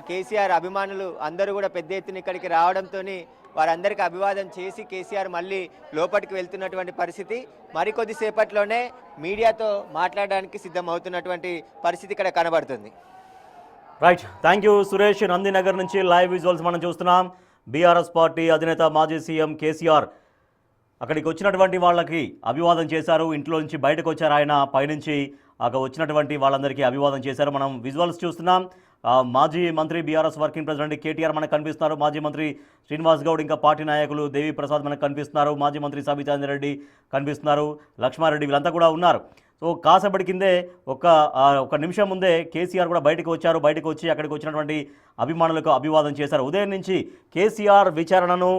కేసీఆర్ అభిమానులు అందరూ కూడా పెద్ద ఎత్తున ఇక్కడికి రావడంతో వారందరికీ అభివాదం చేసి కేసీఆర్ మళ్ళీ లోపలికి వెళ్తున్నటువంటి పరిస్థితి. మరికొద్దిసేపట్లోనే మీడియాతో మాట్లాడడానికి సిద్ధమవుతున్నటువంటి పరిస్థితి ఇక్కడ కనబడుతుంది. Right, thank you Suresh. Nandinagar నుంచి లైవ్ విజువల్స్ మనం చూస్తున్నాం. బీఆర్ఎస్ పార్టీ అధినేత మాజీ సీఎం కేసీఆర్ అక్కడికి వచ్చినటువంటి వాళ్ళకి అభివాదం చేశారు. ఇంట్లో నుంచి బయటకు వచ్చారు ఆయన. పైనుంచి అక్కడ వచ్చినటువంటి వాళ్ళందరికీ అభివాదం చేశారు. మనం విజువల్స్ చూస్తున్నాం. మాజీ మంత్రి బీఆర్ఎస్ వర్కింగ్ ప్రెసిడెంట్ కేటీఆర్ మనకు కనిపిస్తున్నారు. మాజీ మంత్రి శ్రీనివాస్ గౌడ్, ఇంకా పార్టీ నాయకులు దేవి ప్రసాద్ మనకు కనిపిస్తున్నారు. మాజీ మంత్రి సబితాంజన్ రెడ్డి కనిపిస్తున్నారు. లక్ష్మారెడ్డి వీళ్ళంతా కూడా ఉన్నారు. సో కాసేపటి కిందే ఒక నిమిషం ముందే కేసీఆర్ కూడా బయటకు వచ్చారు. బయటకు వచ్చి అక్కడికి వచ్చినటువంటి అభిమానులకు అభివాదం చేశారు. ఉదయం నుంచి కేసీఆర్ విచారణను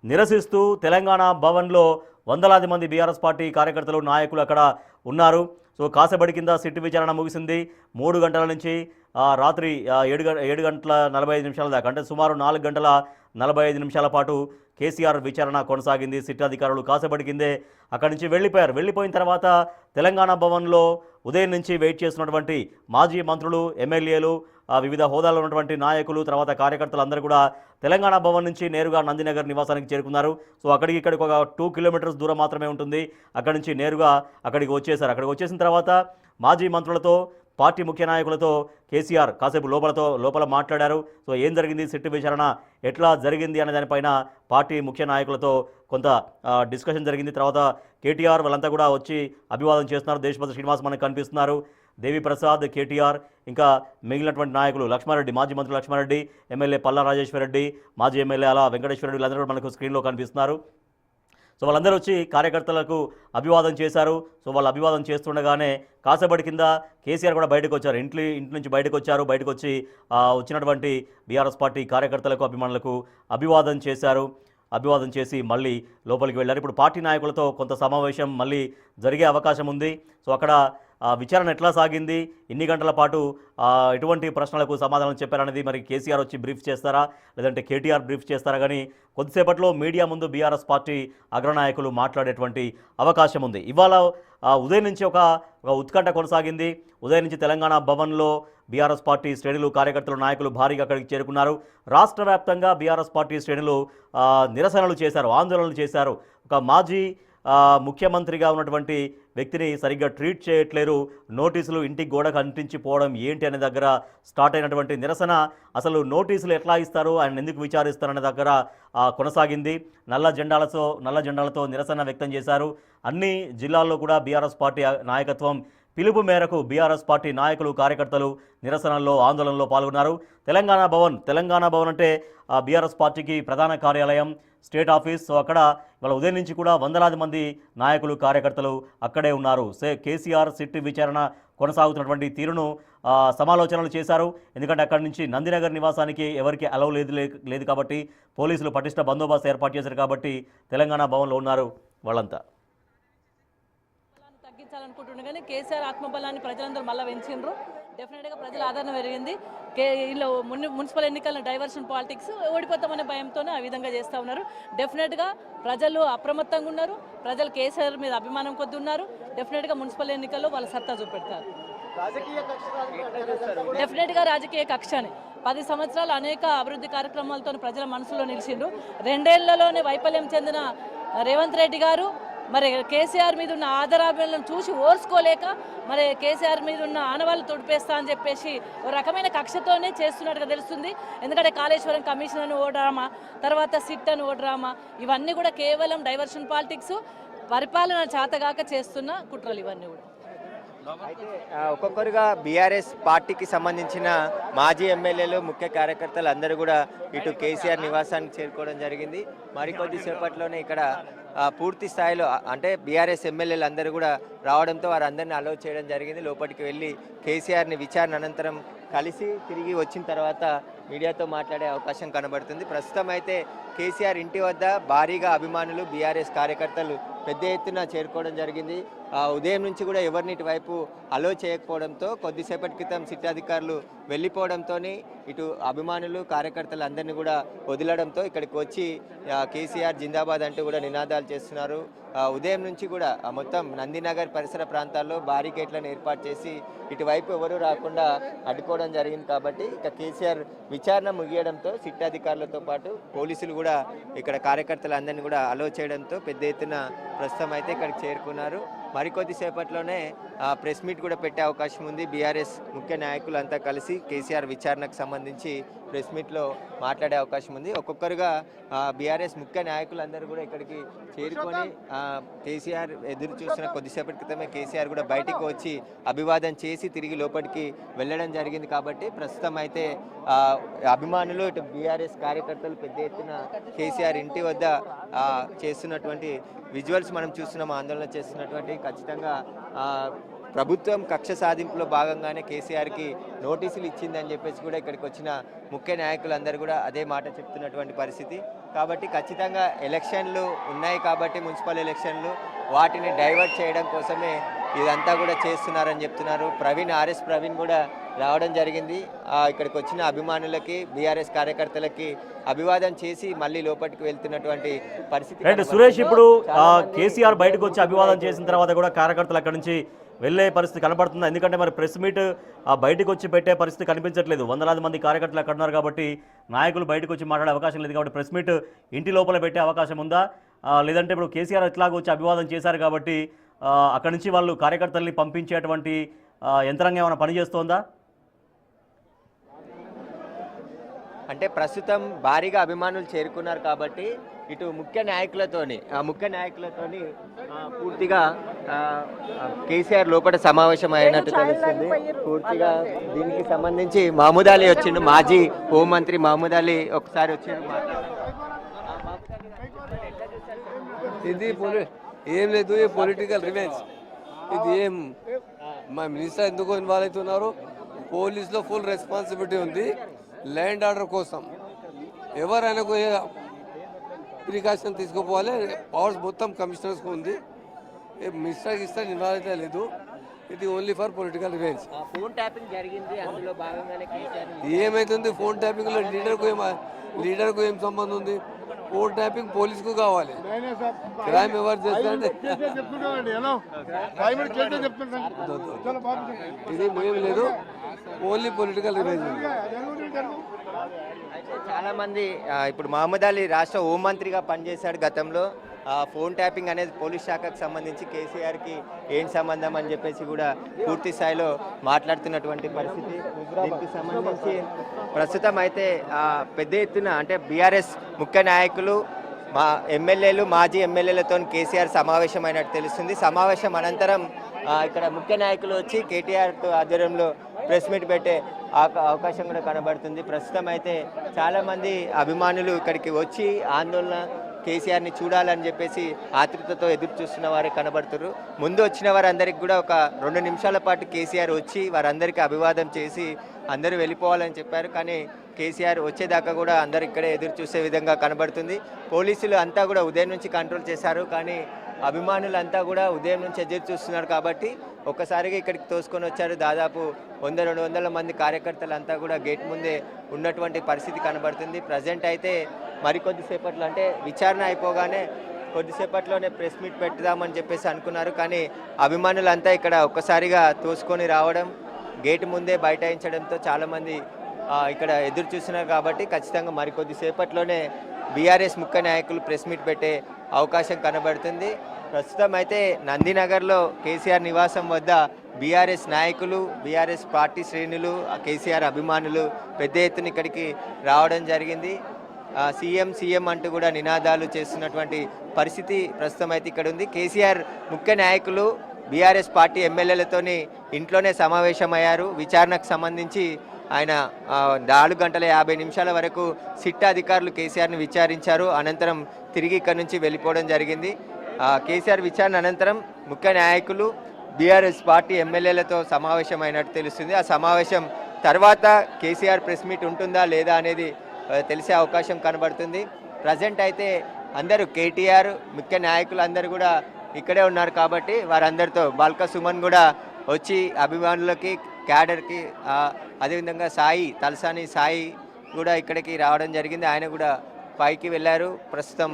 నిరసిస్తూ తెలంగాణ భవన్లో వందలాది మంది బీఆర్ఎస్ పార్టీ కార్యకర్తలు, నాయకులు అక్కడ ఉన్నారు. సో కాసేపటి కింద సిట్టు విచారణ ముగిసింది. 3 గంటల నుంచి రాత్రి 7 గంటల 45 నిమిషాల దాకా, అంటే సుమారు 4 గంటల 45 నిమిషాల పాటు కేసీఆర్ విచారణ కొనసాగింది. సిట్ అధికారులు కాసేపటి కిందే అక్కడి నుంచి వెళ్ళిపోయారు. వెళ్ళిపోయిన తర్వాత తెలంగాణ భవన్లో ఉదయం నుంచి వెయిట్ చేస్తున్నటువంటి మాజీ మంత్రులు, ఎమ్మెల్యేలు, వివిధ హోదాలో ఉన్నటువంటి నాయకులు, తర్వాత కార్యకర్తలు అందరూ కూడా తెలంగాణ భవన్ నుంచి నేరుగా నందినగర్ నివాసానికి చేరుకున్నారు. సో ఇక్కడికి ఒక 2 కిలోమీటర్స్ దూరం మాత్రమే ఉంటుంది. అక్కడి నుంచి నేరుగా అక్కడికి వచ్చేసారు. అక్కడికి వచ్చేసిన తర్వాత మాజీ మంత్రులతో, పార్టీ ముఖ్య నాయకులతో కేసీఆర్ కాసేపు లోపల మాట్లాడారు. సో ఏం జరిగింది, సిట్టు విచారణ ఎట్లా జరిగింది అనే దానిపైన పార్టీ ముఖ్య నాయకులతో కొంత డిస్కషన్ జరిగింది. తర్వాత కేటీఆర్ వాళ్ళంతా కూడా వచ్చి అభివాదం చేస్తున్నారు. దేశపతి శ్రీనివాస్ మనకు కనిపిస్తున్నారు. దేవి ప్రసాద్, కేటీఆర్, ఇంకా మిగిలినటువంటి నాయకులు లక్ష్మారెడ్డి, మాజీ మంత్రి లక్ష్మారెడ్డి, ఎమ్మెల్యే పల్లా రాజేశ్వరరెడ్డి, మాజీ ఎమ్మెల్యే అలా వెంకటేశ్వరరెడ్డి, వీళ్ళందరూ కూడా మనకు స్క్రీన్లో కనిపిస్తున్నారు. సో వాళ్ళందరూ వచ్చి కార్యకర్తలకు అభివాదం చేశారు. సో వాళ్ళు అభివాదం చేస్తుండగానే కాసేపటి కింద కేసీఆర్ కూడా బయటకు వచ్చారు. ఇంటి నుంచి బయటకు వచ్చారు. బయటకు వచ్చి వచ్చినటువంటి బీఆర్ఎస్ పార్టీ కార్యకర్తలకు, అభిమానులకు అభివాదం చేశారు. అభివాదం చేసి మళ్ళీ లోపలికి వెళ్ళారు. ఇప్పుడు పార్టీ నాయకులతో కొంత సమావేశం మళ్ళీ జరిగే అవకాశం ఉంది. సో అక్కడ విచారణ ఎట్లా సాగింది, ఎన్ని గంటల పాటు ఎటువంటి ప్రశ్నలకు సమాధానం చెప్పారనేది మరి కేసీఆర్ వచ్చి బ్రీఫ్ చేస్తారా, లేదంటే కేటీఆర్ బ్రీఫ్ చేస్తారా, కానీ కొద్దిసేపట్లో మీడియా ముందు బీఆర్ఎస్ పార్టీ అగ్రనాయకులు మాట్లాడేటువంటి అవకాశం ఉంది. ఇవాళ ఉదయం నుంచి ఒక ఉత్కంఠ కొనసాగింది. ఉదయం నుంచి తెలంగాణ భవన్లో బీఆర్ఎస్ పార్టీ శ్రేణులు, కార్యకర్తలు, నాయకులు భారీగా అక్కడికి చేరుకున్నారు. రాష్ట్ర వ్యాప్తంగా బీఆర్ఎస్ పార్టీ శ్రేణులు నిరసనలు చేశారు, ఆందోళనలు చేశారు. ఒక మాజీ ముఖ్యమంత్రిగా ఉన్నటువంటి వ్యక్తిని సరిగ్గా ట్రీట్ చేయట్లేరు, నోటీసులు ఇంటికి గోడకు అంటించిపోవడం ఏంటి అనే దగ్గర స్టార్ట్ అయినటువంటి నిరసన, అసలు నోటీసులు ఎట్లా ఇస్తారు, ఆయన ఎందుకు విచారిస్తారనే దగ్గర కొనసాగింది. నల్ల జెండాలతో నిరసన వ్యక్తం చేశారు. అన్ని జిల్లాల్లో కూడా బీఆర్ఎస్ పార్టీ నాయకత్వం పిలుపు మేరకు బీఆర్ఎస్ పార్టీ నాయకులు, కార్యకర్తలు నిరసనల్లో, ఆందోళనలో పాల్గొన్నారు. తెలంగాణ భవన్ అంటే బీఆర్ఎస్ పార్టీకి ప్రధాన కార్యాలయం, స్టేట్ ఆఫీస్. సో అక్కడ ఇవాళ ఉదయం నుంచి కూడా వందలాది మంది నాయకులు, కార్యకర్తలు అక్కడే ఉన్నారు. కేసీఆర్ సిట్టు విచారణ కొనసాగుతున్నటువంటి తీరును సమాలోచనలు చేశారు. ఎందుకంటే అక్కడి నుంచి నందినగర్ నివాసానికి ఎవరికి అలౌ లేదు కాబట్టి, పోలీసులు పటిష్ట బందోబస్తు ఏర్పాటు చేశారు కాబట్టి తెలంగాణ భవన్లో ఉన్నారు వాళ్ళంతా. తగ్గించాలనుకుంటున్నారు కానీ కేసీఆర్ ఆత్మబలాన్ని ప్రజలందరూ మళ్ళీ పెంచిండ్రు. డెఫినెట్గా ప్రజల ఆదరణ పెరిగింది. వీళ్ళు మున్సిపల్ ఎన్నికల డైవర్షన్ పాలిటిక్స్ ఓడిపోతామనే భయంతోనే ఆ విధంగా చేస్తూ ఉన్నారు. డెఫినెట్గా ప్రజలు అప్రమత్తంగా ఉన్నారు. ప్రజలు కేసీఆర్ మీద అభిమానం కొద్ది ఉన్నారు. డెఫినెట్గా మున్సిపల్ ఎన్నికల్లో వాళ్ళ సత్తా చూపెడతారు. డెఫినెట్గా రాజకీయ కక్షని 10 సంవత్సరాలు అనేక అభివృద్ధి కార్యక్రమాలతో ప్రజల మనసులో నిలిచిండ్రు. 2 ఏళ్లలోనే వైఫల్యం చెందిన రేవంత్ రెడ్డి గారు మరి కేసీఆర్ మీద ఉన్న ఆదరాభిమానం చూసి ఓర్చుకోలేక మరి కేసీఆర్ మీద ఉన్న ఆనవాళ్ళు తొడిపేస్తా అని చెప్పేసి ఒక రకమైన కక్షతోనే చేస్తున్నట్టుగా తెలుస్తుంది. ఎందుకంటే కాళేశ్వరం కమిషన్ అని ఓ డ్రామా, తర్వాత సిట్ అని ఓ డ్రామా, ఇవన్నీ కూడా కేవలం డైవర్షన్ పాలిటిక్స్, పరిపాలన చేతగాక చేస్తున్న కుట్రలు ఇవన్నీ కూడా. అయితే ఒక్కొక్కరుగా బీఆర్ఎస్ పార్టీకి సంబంధించిన మాజీ ఎమ్మెల్యేలు, ముఖ్య కార్యకర్తలు అందరూ కూడా ఇటు కేసీఆర్ నివాసానికి చేరుకోవడం జరిగింది. మరికొద్ది సేపట్లోనే ఇక్కడ పూర్తి స్థాయిలో అంటే బీఆర్ఎస్ ఎమ్మెల్యేలు అందరూ కూడా రావడంతో వారందరినీ అలౌ చేయడం జరిగింది. లోపలికి వెళ్ళి కేసీఆర్ని విచారణ అనంతరం కలిసి తిరిగి వచ్చిన తర్వాత మీడియాతో మాట్లాడే అవకాశం కనబడుతుంది. ప్రస్తుతం అయితే కేసీఆర్ ఇంటి వద్ద భారీగా అభిమానులు, బీఆర్ఎస్ కార్యకర్తలు పెద్ద ఎత్తున చేరుకోవడం జరిగింది. ఉదయం నుంచి కూడా ఎవరిని ఇటువైపు అలో చేయకపోవడంతో కొద్దిసేపటి క్రితం సిట్ అధికారులు వెళ్ళిపోవడంతో ఇటు అభిమానులు కార్యకర్తలు అందరినీ కూడా వదిలడంతో ఇక్కడికి వచ్చి కేసీఆర్ జిందాబాద్ అంటూ కూడా నినాదాలు చేస్తున్నారు. ఉదయం నుంచి కూడా మొత్తం నందినగర్ పరిసర ప్రాంతాల్లో బారికేట్లను ఏర్పాటు చేసి ఇటువైపు ఎవరు రాకుండా అడ్డుకోవడం జరిగింది. కాబట్టి ఇక కేసీఆర్ విచారణ ముగియడంతో సిట్ అధికారులతో పాటు పోలీసులు కూడా ఇక్కడ కార్యకర్తలందరినీ కూడా అలో చేయడంతో పెద్ద ఎత్తున ప్రస్తుతం అయితే ఇక్కడికి చేరుకున్నారు. మరికొద్ది సేపట్లోనే ప్రెస్ మీట్ కూడా పెట్టే అవకాశం ఉంది. బీఆర్ఎస్ ముఖ్య నాయకులంతా కలిసి కేసీఆర్ విచారణకు సంబంధించి ప్రెస్ మీట్లో మాట్లాడే అవకాశం ఉంది. ఒక్కొక్కరుగా బీఆర్ఎస్ ముఖ్య నాయకులందరూ కూడా ఇక్కడికి చేరుకొని కేసీఆర్ ఎదురు చూస్తున్న కొద్దిసేపటి క్రితమే కేసీఆర్ కూడా బయటికి వచ్చి అభివాదం చేసి తిరిగి లోపలికి వెళ్ళడం జరిగింది. కాబట్టి ప్రస్తుతం అయితే అభిమానులు ఇటు బీఆర్ఎస్ కార్యకర్తలు పెద్ద ఎత్తున కేసీఆర్ ఇంటి వద్ద చేస్తున్నటువంటి విజువల్స్ మనం చూస్తున్నాం. ఆందోళన చేస్తున్నటువంటి ఖచ్చితంగా ప్రభుత్వం కక్ష సాధింపులో భాగంగానే కేసీఆర్కి నోటీసులు ఇచ్చిందని చెప్పేసి కూడా ఇక్కడికి వచ్చిన ముఖ్య నాయకులందరూ కూడా అదే మాట చెప్తున్నటువంటి పరిస్థితి. కాబట్టి ఖచ్చితంగా ఎలక్షన్లు ఉన్నాయి కాబట్టి మున్సిపల్ ఎలక్షన్లు వాటిని డైవర్ట్ చేయడం కోసమే ఇదంతా కూడా చేస్తున్నారని చెప్తున్నారు. ఆర్ఎస్ ప్రవీణ్ కూడా రావడం జరిగింది. ఇక్కడికి వచ్చిన అభిమానులకి బీఆర్ఎస్ కార్యకర్తలకి అభివాదం చేసి మళ్ళీ లోపలికి వెళ్తున్నటువంటి పరిస్థితి. సురేష్, ఇప్పుడు కేసీఆర్ బయటకు వచ్చి అభివాదం చేసిన తర్వాత కూడా కార్యకర్తలు అక్కడి నుంచి వెళ్ళే పరిస్థితి కనబడుతుంది. ఎందుకంటే మరి ప్రెస్ మీట్ బయటకు వచ్చి పెట్టే పరిస్థితి కనిపించట్లేదు. వందలాది మంది కార్యకర్తలు అక్కడ ఉన్నారు కాబట్టి నాయకులు బయటకు వచ్చి మాట్లాడే అవకాశం లేదు. కాబట్టి ప్రెస్ మీట్ ఇంటి లోపల పెట్టే అవకాశం ఉందా? లేదంటే ఇప్పుడు కేసీఆర్ ఇట్లాగ వచ్చి అభివాదం చేశారు కాబట్టి అక్కడి నుంచి వాళ్ళు కార్యకర్తల్ని పంపించేటువంటి యంత్రాంగం ఏమైనా పనిచేస్తోందా? అంటే ప్రస్తుతం భారీగా అభిమానులు చేరుకున్నారు కాబట్టి ఇటు ముఖ్య నాయకులతోని పూర్తిగా కేసీఆర్ లోపల సమావేశం అయినట్టు తెలుస్తుంది. పూర్తిగా దీనికి సంబంధించి మహమూద్ అలీ వచ్చిండు, మాజీ హోంమంత్రి మహమూద్ అలీ ఒకసారి వచ్చిండు. ఇది ఏం లేదు, ఈ పొలిటికల్ రివెంజ్. ఇది ఏం మా మినిస్టర్ ఎందుకు ఇన్వాల్వ్ అవుతున్నారు? పోలీసులో ఫుల్ రెస్పాన్సిబిలిటీ ఉంది ల్యాండ్ ఆర్డర్ కోసం. ఎవరైనా ప్రికాషన్ తీసుకోపోవాలి. పవర్స్ మొత్తం కమిషనర్స్కి ఉంది. మినిస్టర్కి ఇస్తే ఇన్వాల్వ్ అయితే లేదు. ఇది only for political revenge. Phone tapping జరిగింది, అందులో భాగంగానే ఏమైతుంది? ఫోన్ ట్యాపింగ్లో లీడర్కు ఏం సంబంధం ఉంది? ఫోన్ ట్యాపింగ్ పోలీసుకు కావాలి. క్రైమ్ ఎవరు చేస్తారంటే ఇది ఏం లేదు, ఓన్లీ పొలిటికల్ రివెంజ్ ఉంది. చాలా మంది ఇప్పుడు మహమూద్ అలీ రాష్ట్ర హోంమంత్రిగా పనిచేశాడు గతంలో. ఫోన్ ట్యాపింగ్ అనేది పోలీస్ శాఖకు సంబంధించి కేసీఆర్కి ఏం సంబంధం అని చెప్పేసి కూడా పూర్తి స్థాయిలో మాట్లాడుతున్నటువంటి పరిస్థితి. దీనికి సంబంధించి ప్రస్తుతం అయితే పెద్ద ఎత్తున అంటే బీఆర్ఎస్ ముఖ్య నాయకులు ఎమ్మెల్యేలు మాజీ ఎమ్మెల్యేలతో కేసీఆర్ సమావేశమైనట్టు తెలుస్తుంది. సమావేశం అనంతరం ఇక్కడ ముఖ్య నాయకులు వచ్చి కేటీఆర్ ఆధ్వర్యంలో ప్రెస్ మీట్ పెట్టే అవకాశం కూడా కనబడుతుంది. ప్రస్తుతం అయితే చాలామంది అభిమానులు ఇక్కడికి వచ్చి ఆందోళన కేసీఆర్ని చూడాలని చెప్పేసి ఆతృతతో ఎదురు చూస్తున్న వారే కనబడుతున్నారు. ముందు వచ్చిన వారందరికీ కూడా ఒక 2 నిమిషాల పాటు కేసీఆర్ వచ్చి వారందరికీ అభివాదం చేసి అందరూ వెళ్ళిపోవాలని చెప్పారు. కానీ కేసీఆర్ వచ్చేదాకా కూడా అందరు ఇక్కడే ఎదురు చూసే విధంగా కనబడుతుంది. పోలీసులు అంతా కూడా ఉదయం నుంచి కంట్రోల్ చేశారు. కానీ అభిమానులంతా కూడా ఉదయం నుంచి ఎదురు చూస్తున్నారు కాబట్టి ఒక్కసారిగా ఇక్కడికి తోసుకొని వచ్చారు. దాదాపు 100-200 మంది కార్యకర్తలు అంతా కూడా గేట్ ముందే ఉన్నటువంటి పరిస్థితి కనబడుతుంది. ప్రజెంట్ అయితే మరికొద్దిసేపట్లో అంటే విచారణ అయిపోగానే కొద్దిసేపట్లోనే ప్రెస్ మీట్ పెట్టుదామని చెప్పేసి అనుకున్నారు. కానీ అభిమానులంతా ఇక్కడ ఒక్కసారిగా తోసుకొని రావడం, గేటు ముందే బైఠాయించడంతో చాలామంది ఇక్కడ ఎదురు చూస్తున్నారు. కాబట్టి ఖచ్చితంగా మరికొద్దిసేపట్లోనే బీఆర్ఎస్ ముఖ్య నాయకులు ప్రెస్ మీట్ పెట్టే అవకాశం కనబడుతుంది. ప్రస్తుతం అయితే నందినగర్లో కేసీఆర్ నివాసం వద్ద బీఆర్ఎస్ నాయకులు, బీఆర్ఎస్ పార్టీ శ్రేణులు, కేసీఆర్ అభిమానులు పెద్ద ఎత్తున ఇక్కడికి రావడం జరిగింది. సీఎం అంటూ కూడా నినాదాలు చేస్తున్నటువంటి పరిస్థితి ప్రస్తుతం అయితే ఇక్కడ ఉంది. కేసీఆర్ ముఖ్య నాయకులు బీఆర్ఎస్ పార్టీ ఎమ్మెల్యేలతోని ఇంట్లోనే సమావేశమయ్యారు. విచారణకు సంబంధించి ఆయన 4 గంటల 50 నిమిషాల వరకు సిట్ అధికారులు కేసీఆర్ని విచారించారు. అనంతరం తిరిగి ఇక్కడి నుంచి వెళ్ళిపోవడం జరిగింది. కేసీఆర్ విచారణ అనంతరం ముఖ్య నాయకులు బీఆర్ఎస్ పార్టీ ఎమ్మెల్యేలతో సమావేశమైనట్టు తెలుస్తుంది. ఆ సమావేశం తర్వాత కేసీఆర్ ప్రెస్ మీట్ ఉంటుందా లేదా అనేది తెలిసే అవకాశం కనబడుతుంది. ప్రజెంట్ అయితే అందరూ కేటీఆర్ ముఖ్య నాయకులు అందరూ కూడా ఇక్కడే ఉన్నారు కాబట్టి వారందరితో బాల్క సుమన్ కూడా వచ్చి అభిమానులకి క్యాడర్కి అదేవిధంగా తలసాని సాయి కూడా ఇక్కడికి రావడం జరిగింది. ఆయన కూడా పైకి వెళ్ళారు. ప్రస్తుతం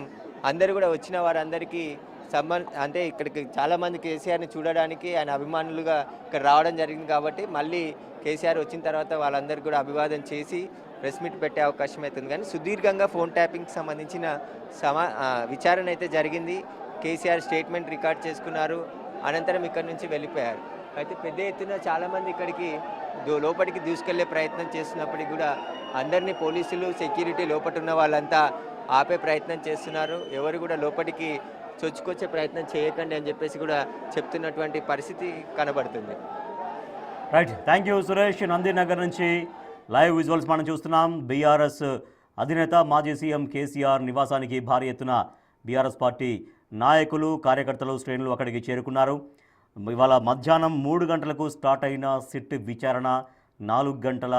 అందరూ కూడా వచ్చిన వారందరికీ అంటే ఇక్కడికి చాలామంది కేసీఆర్ని చూడడానికి ఆయన అభిమానులుగా ఇక్కడ రావడం జరిగింది కాబట్టి మళ్ళీ కేసీఆర్ వచ్చిన తర్వాత వాళ్ళందరికీ కూడా అభివాదం చేసి ప్రెస్ మీట్ పెట్టే అవకాశం అవుతుంది. కానీ సుదీర్ఘంగా ఫోన్ ట్యాపింగ్కి సంబంధించిన విచారణ అయితే జరిగింది. కేసీఆర్ స్టేట్మెంట్ రికార్డ్ చేసుకున్నారు. అనంతరం ఇక్కడి నుంచి వెళ్ళిపోయారు. అయితే పెద్ద ఎత్తున చాలామంది ఇక్కడికి లోపలికి దూసుకెళ్లే ప్రయత్నం చేస్తున్నప్పటికీ కూడా అందరినీ పోలీసులు సెక్యూరిటీ లోపల ఉన్న వాళ్ళంతా ఆపే ప్రయత్నం చేస్తున్నారు. ఎవరు కూడా లోపలికి చొచ్చుకొచ్చే ప్రయత్నం చేయకండి అని చెప్పేసి కూడా చెప్తున్నటువంటి పరిస్థితి కనబడుతుంది. Right, thank you Suresh. Nandinagar నుంచి లైవ్ విజువల్స్ మనం చూస్తున్నాం. బీఆర్ఎస్ అధినేత మాజీ సీఎం కేసీఆర్ నివాసానికి భారీ ఎత్తున బీఆర్ఎస్ పార్టీ నాయకులు, కార్యకర్తలు, శ్రేణులు అక్కడికి చేరుకున్నారు. ఇవాళ మధ్యాహ్నం 3 గంటలకు స్టార్ట్ అయిన సిట్ విచారణ 4 గంటల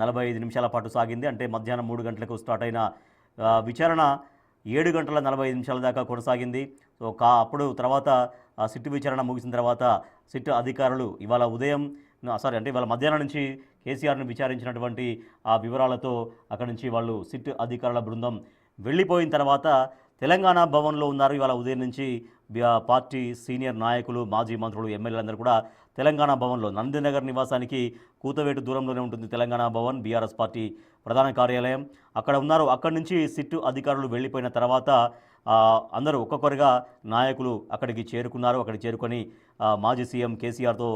45 నిమిషాల పాటు సాగింది. అంటే మధ్యాహ్నం 3 గంటలకు స్టార్ట్ అయిన విచారణ 7 గంటల 45 నిమిషాల దాకా కొనసాగింది. సో అప్పుడు తర్వాత సిట్ విచారణ ముగిసిన తర్వాత సిట్ అధికారులు ఇవాళ మధ్యాహ్నం నుంచి కేసీఆర్ను విచారించినటువంటి ఆ వివరాలతో అక్కడి నుంచి వాళ్ళు సిట్ అధికారుల బృందం వెళ్ళిపోయిన తర్వాత తెలంగాణ భవన్లో ఉన్నారు. ఇవాళ ఉదయం నుంచి పార్టీ సీనియర్ నాయకులు, మాజీ మంత్రులు, ఎమ్మెల్యేలందరూ కూడా తెలంగాణ భవన్లో, నందినగర్ నివాసానికి కూతవేటు దూరంలోనే ఉంటుంది తెలంగాణ భవన్, బీఆర్ఎస్ పార్టీ ప్రధాన కార్యాలయం. అక్కడ ఉన్నారు. అక్కడి నుంచి సిట్ అధికారులు వెళ్ళిపోయిన తర్వాత అందరూ ఒక్కొక్కరుగా నాయకులు అక్కడికి చేరుకున్నారు. అక్కడికి చేరుకొని మాజీ సీఎం కేసీఆర్తో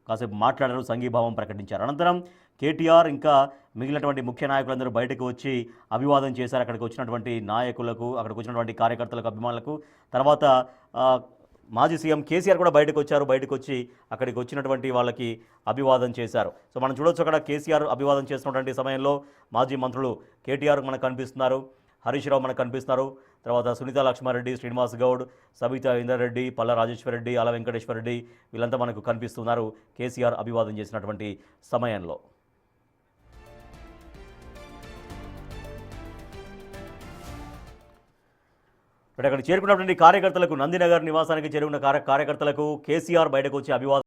కాసేపు మాట్లాడారు, సంఘీభావం ప్రకటించారు. అనంతరం కేటీఆర్ ఇంకా మిగిలినటువంటి ముఖ్య నాయకులందరూ బయటకు వచ్చి అభివాదం చేశారు. అక్కడికి వచ్చినటువంటి నాయకులకు, అక్కడికి వచ్చినటువంటి కార్యకర్తలకు, అభిమానులకు. తర్వాత మాజీ సీఎం కేసీఆర్ కూడా బయటకు వచ్చారు. బయటకు వచ్చి అక్కడికి వచ్చినటువంటి వాళ్ళకి అభివాదం చేశారు. సో మనం చూడొచ్చు, అక్కడ కేసీఆర్ అభివాదం చేస్తున్నటువంటి సమయంలో మాజీ మంత్రులు కేటీఆర్ మనకు కనిపిస్తున్నారు, హరీష్ రావు మనకు కనిపిస్తున్నారు, తర్వాత సునీత లక్ష్మారెడ్డి, శ్రీనివాస్ గౌడ్, సబితా ఇందర్రెడ్డి, పల్లా రాజేశ్వరరెడ్డి, ఆల వెంకటేశ్వరరెడ్డి వీళ్ళంతా మనకు కనిపిస్తున్నారు కేసీఆర్ అభివాదం చేసినటువంటి సమయంలో. అక్కడ చేరుకున్నటువంటి కార్యకర్తలకు, నందినగర్ నివాసానికి చేరుకున్న కార్యకర్తలకు కేసీఆర్ బయటకు వచ్చి అభివాదం